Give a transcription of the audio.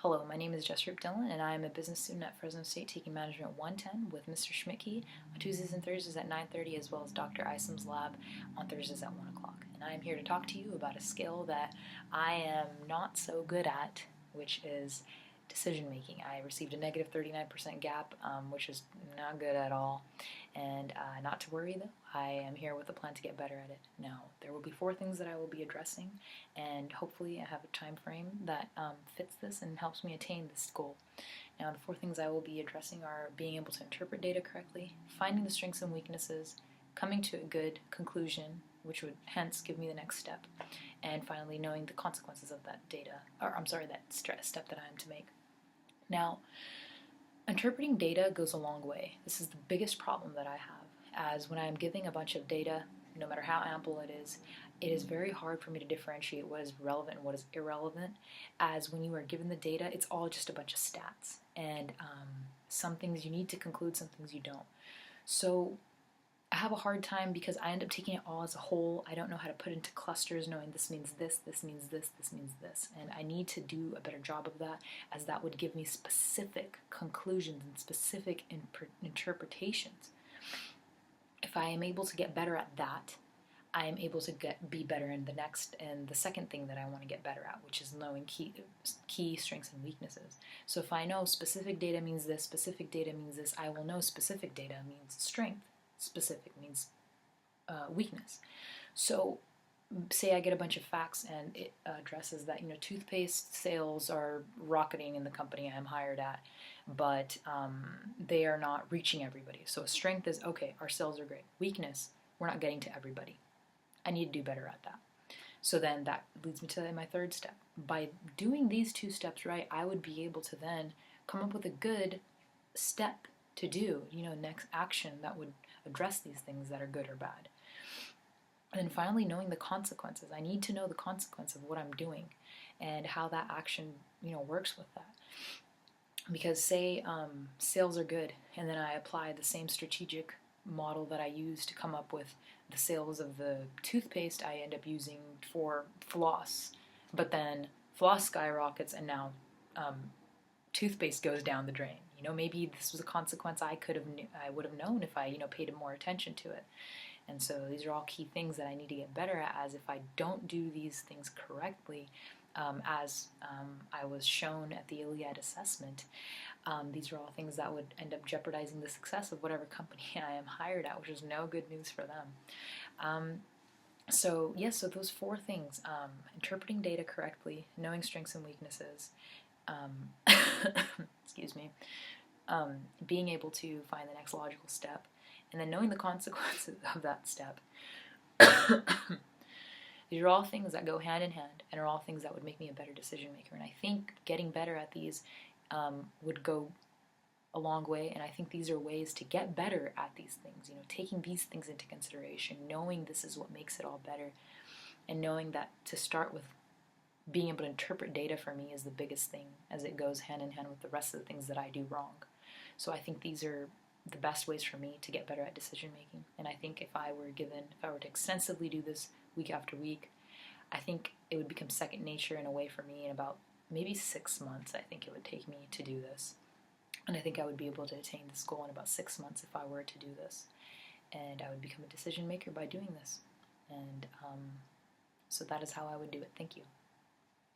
Hello, my name is Jess Dillon, and I am a business student at Fresno State taking Management 110 with Mr. Schmidtke on Tuesdays and Thursdays at 9:30, as well as Dr. Isom's lab on Thursdays at 1 o'clock. And I am here to talk to you about a skill that I am not so good at, which is decision making. I received a negative 39% gap, which is not good at all. And not to worry though, I am here with a plan to get better at it. Now, there will be 4 things that I will be addressing, and hopefully I have a time frame that fits this and helps me attain this goal. Now, the 4 things I will be addressing are being able to interpret data correctly, finding the strengths and weaknesses, coming to a good conclusion, which would hence give me the next step, and finally knowing the consequences of that step that I am to make. Now, interpreting data goes a long way. This is the biggest problem that I have, as when I am giving a bunch of data, no matter how ample it is very hard for me to differentiate what is relevant and what is irrelevant, as when you are given the data, it's all just a bunch of stats, and some things you need to conclude, some things you don't. So I have a hard time because I end up taking it all as a whole. I don't know how to put into clusters, knowing this means this, this means this, this means this. And I need to do a better job of that, as that would give me specific conclusions and specific interpretations. If I am able to get better at that, I am able to be better in the second thing that I want to get better at, which is knowing key strengths and weaknesses. So if I know specific data means this, specific data means this, I will know specific data means strength. Specific means weakness. So say I get a bunch of facts and it addresses that, toothpaste sales are rocketing in the company I'm hired at, but they are not reaching everybody. So a strength is, okay, our sales are great. Weakness, we're not getting to everybody. I need to do better at that. So then that leads me to my third step. By doing these 2 steps right, I would be able to then come up with a good step to do, next action that would address these things that are good or bad. And then finally, knowing the consequences. I need to know the consequence of what I'm doing and how that action, works with that. Because say sales are good, and then I apply the same strategic model that I use to come up with the sales of the toothpaste I end up using for floss, but then floss skyrockets and now toothpaste goes down the drain. Maybe this was a consequence I would have known if I, paid more attention to it. And so these are all key things that I need to get better at, as if I don't do these things correctly, as I was shown at the Iliad assessment, these are all things that would end up jeopardizing the success of whatever company I am hired at, which is no good news for them. So those 4 things, interpreting data correctly, knowing strengths and weaknesses, excuse me, being able to find the next logical step, and then knowing the consequences of that step. These are all things that go hand in hand and are all things that would make me a better decision maker. And I think getting better at these would go a long way, and I think these are ways to get better at these things, taking these things into consideration, knowing this is what makes it all better, and knowing that to start with, being able to interpret data for me is the biggest thing, as it goes hand in hand with the rest of the things that I do wrong. So I think these are the best ways for me to get better at decision making. And I think if I were to extensively do this week after week, I think it would become second nature in a way for me. In about maybe 6 months, I think it would take me to do this. And I think I would be able to attain this goal in about 6 months if I were to do this. And I would become a decision maker by doing this. And so that is how I would do it. Thank you.